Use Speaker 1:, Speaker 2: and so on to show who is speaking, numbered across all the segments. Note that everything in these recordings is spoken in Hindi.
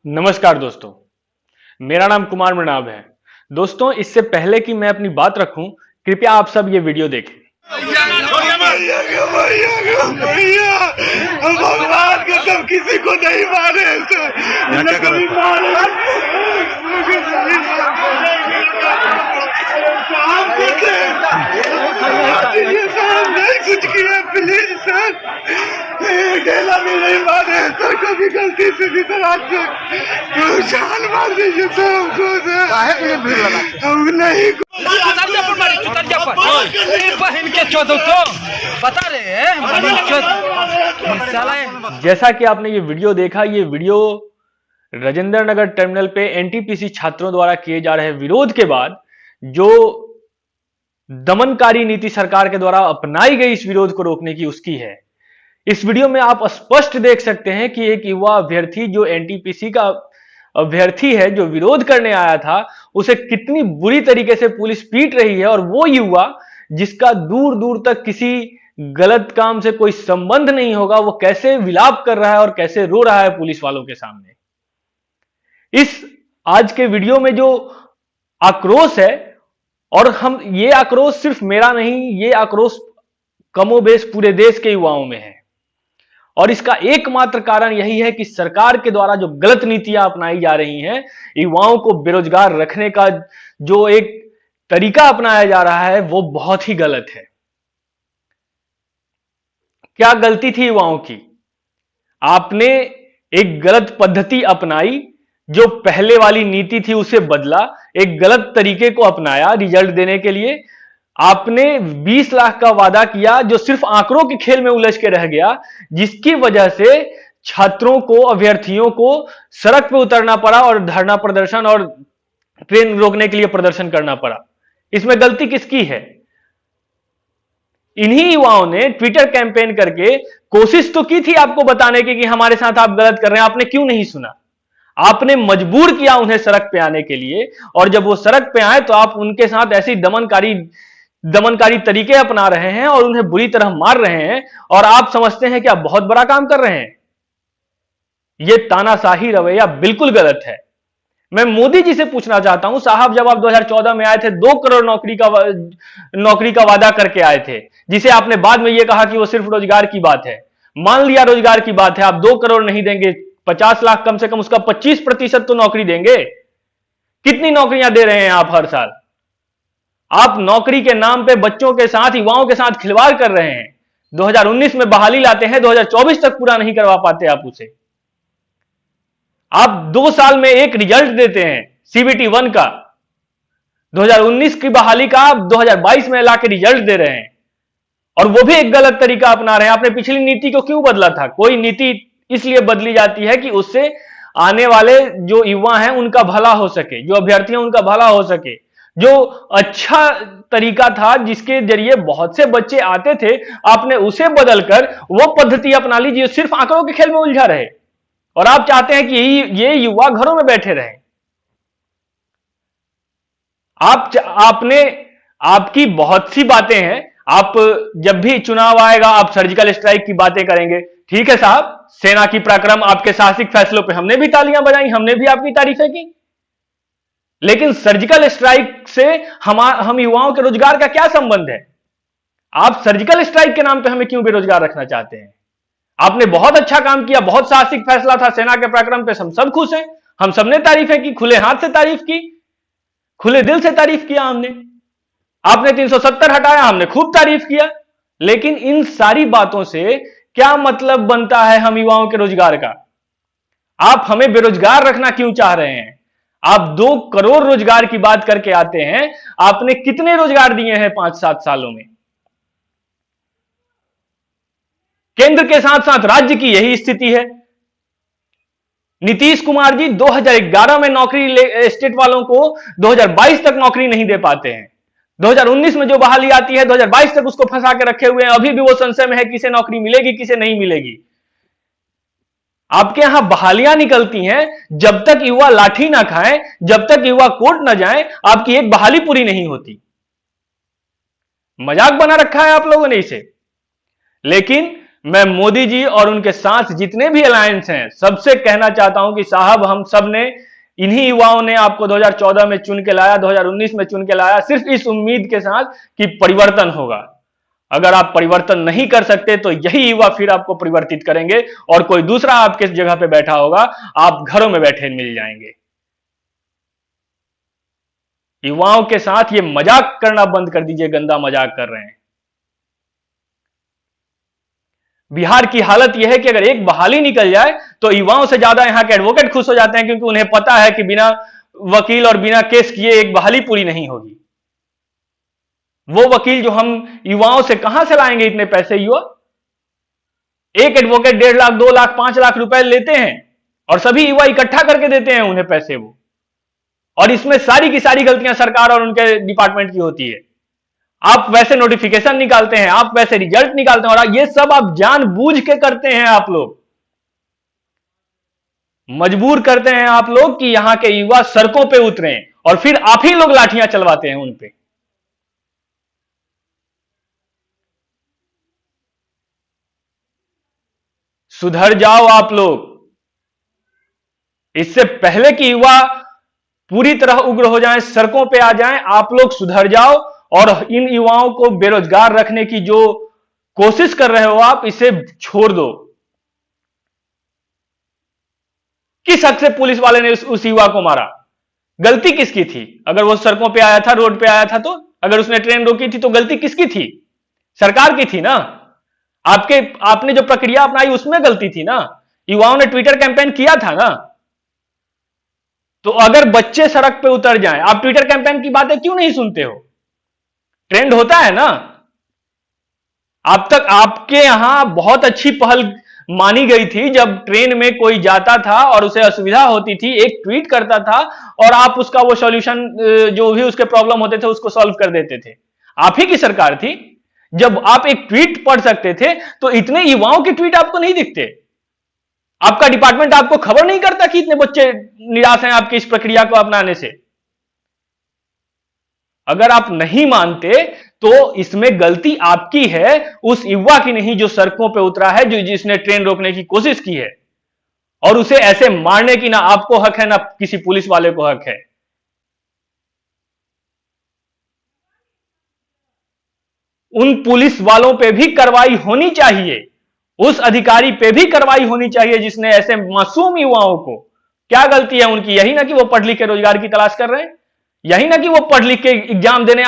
Speaker 1: नमस्कार दोस्तों, मेरा नाम कुमार मृणाल है। दोस्तों, इससे पहले कि मैं अपनी बात रखूं, कृपया आप सब ये वीडियो देखें।
Speaker 2: भैया हम भगवान कसम किसी को नहीं मारे कभी मारे सर नहीं कुछ किया प्लीज सर डेला भी नहीं मारे सर कभी गलती से भी सर आज जान मार दीजिए सर हमको सर हम नहीं
Speaker 1: जैसा कि आपने ये वीडियो देखा, ये वीडियो राजेंद्र नगर टर्मिनल पे एनटीपीसी छात्रों द्वारा किए जा रहे विरोध के बाद जो दमनकारी नीति सरकार के द्वारा अपनाई गई इस विरोध को रोकने की उसकी है। इस वीडियो में आप स्पष्ट देख सकते हैं कि एक युवा अभ्यर्थी जो एनटीपीसी का अभ्यर्थी है, जो विरोध करने आया था, उसे कितनी बुरी तरीके से पुलिस पीट रही है। और वो युवा जिसका दूर दूर तक किसी गलत काम से कोई संबंध नहीं होगा, वो कैसे विलाप कर रहा है और कैसे रो रहा है पुलिस वालों के सामने। इस आज के वीडियो में जो आक्रोश है, और हम ये आक्रोश सिर्फ मेरा नहीं, ये आक्रोश कमोबेश पूरे देश के युवाओं में है। और इसका एकमात्र कारण यही है कि सरकार के द्वारा जो गलत नीतियां अपनाई जा रही हैं, युवाओं को बेरोजगार रखने का जो एक तरीका अपनाया जा रहा है, वो बहुत ही गलत है। क्या गलती थी युवाओं की? आपने एक गलत पद्धति अपनाई, जो पहले वाली नीति थी उसे बदला, एक गलत तरीके को अपनाया रिजल्ट देने के लिए। आपने 20 लाख का वादा किया जो सिर्फ आंकड़ों के खेल में उलझ के रह गया, जिसकी वजह से छात्रों को, अभ्यर्थियों को सड़क पे उतरना पड़ा और धरना प्रदर्शन और ट्रेन रोकने के लिए प्रदर्शन करना पड़ा। इसमें गलती किसकी है? इन्हीं युवाओं ने ट्विटर कैंपेन करके कोशिश तो की थी आपको बताने की कि हमारे साथ आप गलत कर रहे हैं। आपने क्यों नहीं सुना? आपने मजबूर किया उन्हें सड़क पे आने के लिए, और जब वो सड़क पे आए तो आप उनके साथ ऐसी दमनकारी तरीके अपना रहे हैं और उन्हें बुरी तरह मार रहे हैं, और आप समझते हैं कि आप बहुत बड़ा काम कर रहे हैं। यह तानाशाही रवैया बिल्कुल गलत है। मैं मोदी जी से पूछना चाहता हूं, साहब जब आप 2014 में आए थे 2 करोड़ नौकरी का वादा करके आए थे, जिसे आपने बाद में यह कहा कि वो सिर्फ रोजगार की बात है। मान लिया रोजगार की बात है, आप 2 करोड़ नहीं देंगे, 50 लाख कम से कम उसका 25% तो नौकरी देंगे। कितनी नौकरियां दे रहे हैं आप हर साल? आप नौकरी के नाम पे बच्चों के साथ, युवाओं के साथ खिलवाड़ कर रहे हैं। 2019 में बहाली लाते हैं, 2024 तक पूरा नहीं करवा पाते आप उसे। आप 2 साल में एक रिजल्ट देते हैं सीबीटी 1 का, 2019 की बहाली का आप 2022 में लाके रिजल्ट दे रहे हैं, और वो भी एक गलत तरीका अपना रहे हैं। आपने पिछली नीति को क्यों बदला था? कोई नीति इसलिए बदली जाती है कि उससे आने वाले जो युवा हैं उनका भला हो सके, जो अभ्यर्थी हैं उनका भला हो सके। जो अच्छा तरीका था जिसके जरिए बहुत से बच्चे आते थे, आपने उसे बदलकर वो पद्धति अपना ली जो सिर्फ आंकड़ों के खेल में उलझा रहे, और आप चाहते हैं कि ये युवा घरों में बैठे रहे। आपकी बहुत सी बातें हैं। आप जब भी चुनाव आएगा आप सर्जिकल स्ट्राइक की बातें करेंगे। ठीक है साहब, सेना की पराक्रम, आपके साहसिक फैसलों पे हमने भी तालियां बजाई, हमने भी आपकी तारीफें की। लेकिन सर्जिकल स्ट्राइक से हम युवाओं के रोजगार का क्या संबंध है? आप सर्जिकल स्ट्राइक के नाम पे हमें क्यों बेरोजगार रखना चाहते हैं? आपने बहुत अच्छा काम किया, बहुत साहसिक फैसला था, सेना के पराक्रम पे हम सब खुश हैं, हम सबने तारीफें की, खुले हाथ से तारीफ की, खुले दिल से तारीफ किया हमने। आपने 370 हटाया, हमने खूब तारीफ किया। लेकिन इन सारी बातों से क्या मतलब बनता है हम युवाओं के रोजगार का? आप हमें बेरोजगार रखना क्यों चाह रहे हैं? आप 2 करोड़ रोजगार की बात करके आते हैं, आपने कितने रोजगार दिए हैं 5-7 सालों में? केंद्र के साथ साथ राज्य की यही स्थिति है। नीतीश कुमार जी 2011 में नौकरी स्टेट वालों को 2022 तक नौकरी नहीं दे पाते हैं। 2019 में जो बहाली आती है 2022 तक उसको फंसा के रखे हुए हैं। अभी भी वो संशय में है किसे नौकरी मिलेगी, किसे नहीं मिलेगी। आपके यहां बहालियां निकलती हैं, जब तक युवा लाठी ना खाएं, जब तक युवा कोर्ट ना जाएं, आपकी एक बहाली पूरी नहीं होती। मजाक बना रखा है आप लोगों ने इसे। लेकिन मैं मोदी जी और उनके साथ जितने भी अलायंस हैं सबसे कहना चाहता हूं कि साहब, हम सब ने, इन्हीं युवाओं ने आपको 2014 में चुन के लाया, 2019 में चुन के लाया, सिर्फ इस उम्मीद के साथ कि परिवर्तन होगा। अगर आप परिवर्तन नहीं कर सकते तो यही युवा फिर आपको परिवर्तित करेंगे और कोई दूसरा आपके जगह पे बैठा होगा, आप घरों में बैठे मिल जाएंगे। युवाओं के साथ ये मजाक करना बंद कर दीजिए, गंदा मजाक कर रहे हैं। बिहार की हालत यह है कि अगर एक बहाली निकल जाए तो युवाओं से ज्यादा यहां के एडवोकेट खुश हो जाते हैं, क्योंकि उन्हें पता है कि बिना वकील और बिना केस किए एक बहाली पूरी नहीं होगी। वो वकील जो हम युवाओं से कहां से लाएंगे इतने पैसे? युवा एक एडवोकेट 1.5 लाख, 2 लाख, 5 लाख रुपए लेते हैं और सभी युवा इकट्ठा करके देते हैं उन्हें पैसे वो। और इसमें सारी की सारी गलतियां सरकार और उनके डिपार्टमेंट की होती है। आप वैसे नोटिफिकेशन निकालते हैं, आप वैसे रिजल्ट निकालते हैं, और ये सब आप जानबूझ के करते हैं। आप लोग मजबूर करते हैं आप लोग कि यहां के युवा सड़कों पे उतरे और फिर आप ही लोग लाठियां चलवाते हैं उन पे। सुधर जाओ आप लोग, इससे पहले कि युवा पूरी तरह उग्र हो जाएं, सड़कों पे आ जाएं, आप लोग सुधर जाओ और इन युवाओं को बेरोजगार रखने की जो कोशिश कर रहे हो आप, इसे छोड़ दो। किस हक से पुलिस वाले ने उस युवा को मारा? गलती किसकी थी? अगर वो सड़कों पे आया था, रोड पे आया था, तो अगर उसने ट्रेन रोकी थी तो गलती किसकी थी? सरकार की थी ना। आपने जो प्रक्रिया अपनाई उसमें गलती थी ना। युवाओं ने ट्विटर कैंपेन किया था ना। तो अगर बच्चे सड़क पे उतर जाएं, आप ट्विटर कैंपेन की बातें क्यों नहीं सुनते हो? ट्रेंड होता है ना। अब तक आपके यहां बहुत अच्छी पहल मानी गई थी, जब ट्रेन में कोई जाता था और उसे असुविधा होती थी, एक ट्वीट करता था और आप उसका वो सॉल्यूशन, जो भी उसके प्रॉब्लम होते थे, उसको सॉल्व कर देते थे। आप ही की सरकार थी। जब आप एक ट्वीट पढ़ सकते थे तो इतने युवाओं के ट्वीट आपको नहीं दिखते। आपका डिपार्टमेंट आपको खबर नहीं करता कि इतने बच्चे निराश हैं आपकी इस प्रक्रिया को अपनाने से। अगर आप नहीं मानते तो इसमें गलती आपकी है, उस युवा की नहीं जो सड़कों पे उतरा है, जो जिसने ट्रेन रोकने की कोशिश की है। और उसे ऐसे मारने की ना आपको हक है, ना किसी पुलिस वाले को हक है। उन पुलिस वालों पे भी कार्रवाई होनी चाहिए, उस अधिकारी पे भी कार्रवाई होनी चाहिए जिसने ऐसे मासूम युवाओं को, क्या गलती है उनकी? यही ना कि वो पढ़ लिख के रोजगार की तलाश कर रहे हैं, यही ना कि वो पढ़ लिख के एग्जाम देने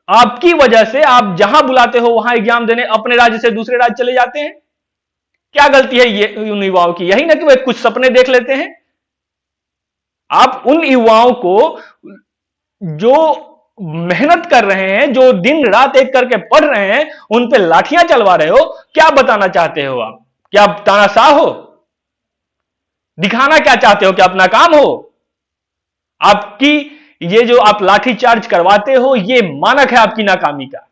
Speaker 1: आपकी वजह से आप जहां बुलाते हो वहां एग्जाम देने अपने राज्य से दूसरे राज्य चले जाते हैं। क्या गलती है ये उन युवाओं की? यही ना कि वे कुछ सपने देख लेते हैं। आप उन युवाओं को जो मेहनत कर रहे हैं, जो दिन रात एक करके पढ़ रहे हैं, उन पे लाठियां चलवा रहे हो। क्या बताना चाहते हो आप? क्या आप तानाशाह हो? दिखाना क्या चाहते हो कि अपना काम हो? आपकी ये जो आप लाठी चार्ज करवाते हो, ये मानक है आपकी नाकामी का।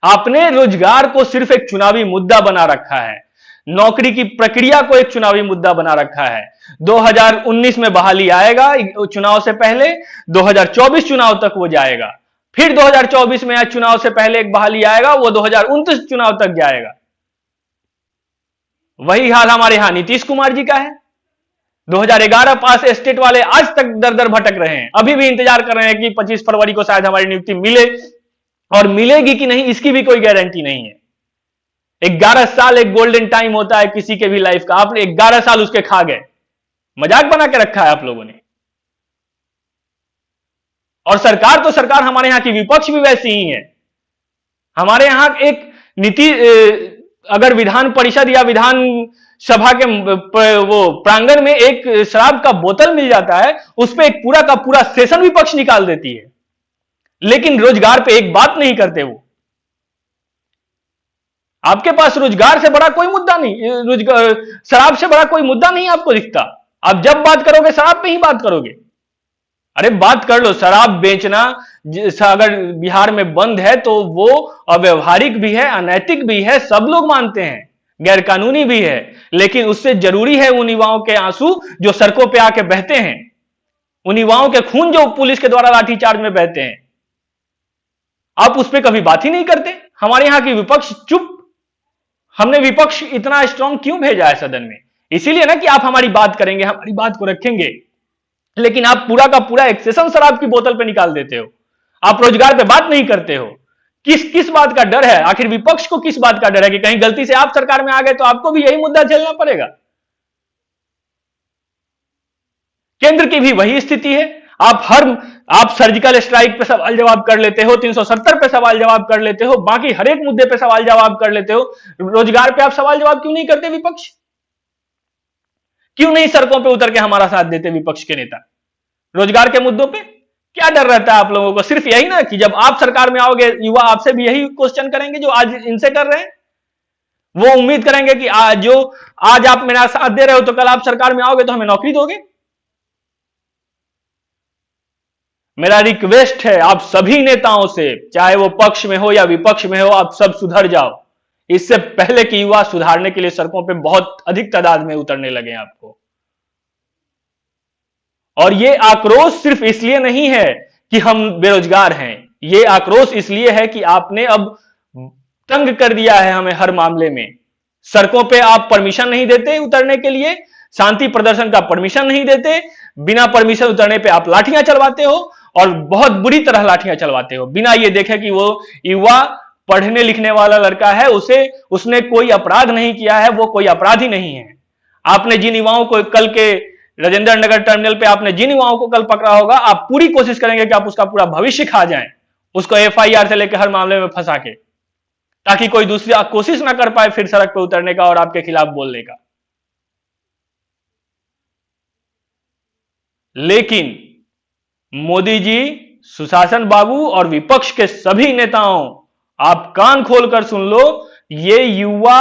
Speaker 1: आपने रोजगार को सिर्फ एक चुनावी मुद्दा बना रखा है, नौकरी की प्रक्रिया को एक चुनावी मुद्दा बना रखा है। 2019 में बहाली आएगा चुनाव से पहले, 2024 चुनाव तक वो जाएगा, फिर 2024 में चुनाव से पहले एक बहाली आएगा, वो 2029 चुनाव तक जाएगा। वही हाल हमारे यहां नीतीश कुमार जी का है। 2011 पास स्टेट वाले आज तक दर दर भटक रहे हैं, अभी भी इंतजार कर रहे हैं कि 25 फरवरी को शायद हमारी नियुक्ति मिले, और मिलेगी कि नहीं इसकी भी कोई गारंटी नहीं है। 11 साल एक गोल्डन टाइम होता है किसी के भी लाइफ का, आपने 11 साल उसके खा गए। मजाक बना के रखा है आप लोगों ने। और सरकार तो सरकार, हमारे यहां की विपक्ष भी वैसी ही है। हमारे यहां एक नीति, अगर विधान परिषद या विधान सभा के वो प्रांगण में एक शराब का बोतल मिल जाता है, उस पर एक पूरा का पूरा सेशन विपक्ष निकाल देती है, लेकिन रोजगार पे एक बात नहीं करते वो। आपके पास रोजगार से बड़ा कोई मुद्दा नहीं, शराब से बड़ा कोई मुद्दा नहीं आपको दिखता। आप जब बात करोगे शराब पे ही बात करोगे। अरे बात कर लो, शराब बेचना अगर बिहार में बंद है तो वो अव्यवहारिक भी है, अनैतिक भी है, सब लोग मानते हैं, गैर कानूनी भी है। लेकिन उससे जरूरी है उन युवाओं के आंसू जो सड़कों पे आके बहते हैं, उन युवाओं के खून जो पुलिस के द्वारा लाठीचार्ज में बहते हैं। आप उस पर कभी बात ही नहीं करते। हमारे यहां की विपक्ष चुप। हमने विपक्ष इतना स्ट्रांग क्यों भेजा है सदन में? इसीलिए ना कि आप हमारी बात करेंगे, हमारी बात को रखेंगे। लेकिन आप पूरा का पूरा एक्सेशन शराब की बोतल पे निकाल देते हो। आप रोजगार पे बात नहीं करते हो। किस किस बात का डर है? आखिर विपक्ष को किस बात का डर है कि कहीं गलती से आप सरकार में आ गए तो आपको भी यही मुद्दा झेलना पड़ेगा? केंद्र की भी वही स्थिति है। आप सर्जिकल स्ट्राइक पे सवाल जवाब कर लेते हो, 370 पे सवाल जवाब कर लेते हो, बाकी हर एक मुद्दे पे सवाल जवाब कर लेते हो। रोजगार पे आप सवाल जवाब क्यों नहीं करते? विपक्ष क्यों नहीं सड़कों पे उतर के हमारा साथ देते? विपक्ष के नेता रोजगार के मुद्दों पे क्या डर रहता है आप लोगों को? सिर्फ यही ना कि जब आप सरकार में आओगे युवा आपसे भी यही क्वेश्चन करेंगे जो आज इनसे कर रहे हैं। वो उम्मीद करेंगे कि आज आप मेरा साथ दे रहे हो तो कल आप सरकार में आओगे तो हमें नौकरी दोगे। मेरा रिक्वेस्ट है आप सभी नेताओं से, चाहे वो पक्ष में हो या विपक्ष में हो, आप सब सुधर जाओ इससे पहले कि युवा सुधारने के लिए सड़कों पे बहुत अधिक तादाद में उतरने लगे आपको। और ये आक्रोश सिर्फ इसलिए नहीं है कि हम बेरोजगार हैं, ये आक्रोश इसलिए है कि आपने अब तंग कर दिया है हमें हर मामले में। सड़कों पे आप परमिशन नहीं देते उतरने के लिए, शांति प्रदर्शन का परमिशन नहीं देते, बिना परमिशन उतरने पे आप लाठियां चलवाते हो और बहुत बुरी तरह लाठियां चलवाते हो, बिना ये देखे कि वो युवा पढ़ने लिखने वाला लड़का है, उसने कोई अपराध नहीं किया है, वो कोई अपराधी नहीं है। आपने जिन युवाओं को कल के राजेंद्र नगर टर्मिनल पे आपने जिन युवाओं को कल पकड़ा होगा, आप पूरी कोशिश करेंगे कि आप उसका पूरा भविष्य खा जाएं, उसको एफआईआर से लेकर हर मामले में फंसा के, ताकि कोई दूसरी कोशिश ना कर पाए फिर सड़क पे उतरने का और आपके खिलाफ बोलने का। लेकिन मोदी जी, सुशासन बाबू और विपक्ष के सभी नेताओं, आप कान खोलकर सुन लो, ये युवा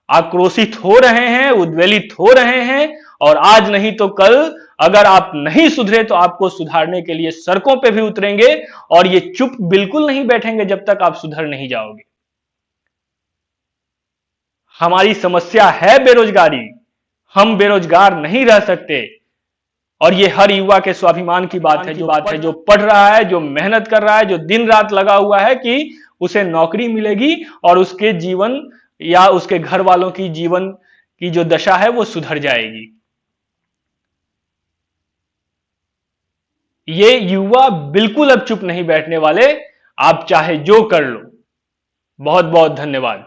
Speaker 1: आक्रोशित हो रहे हैं, उद्वेलित हो रहे हैं और आज नहीं तो कल अगर आप नहीं सुधरे तो आपको सुधारने के लिए सड़कों पे भी उतरेंगे और ये चुप बिल्कुल नहीं बैठेंगे जब तक आप सुधर नहीं जाओगे। हमारी समस्या है बेरोजगारी, हम बेरोजगार नहीं रह सकते और ये हर युवा के स्वाभिमान की बात है, जो पढ़ रहा है, जो मेहनत कर रहा है, जो दिन रात लगा हुआ है कि उसे नौकरी मिलेगी और उसके जीवन या उसके घर वालों की जीवन की जो दशा है वो सुधर जाएगी। ये युवा बिल्कुल अब चुप नहीं बैठने वाले, आप चाहे जो कर लो। बहुत बहुत धन्यवाद।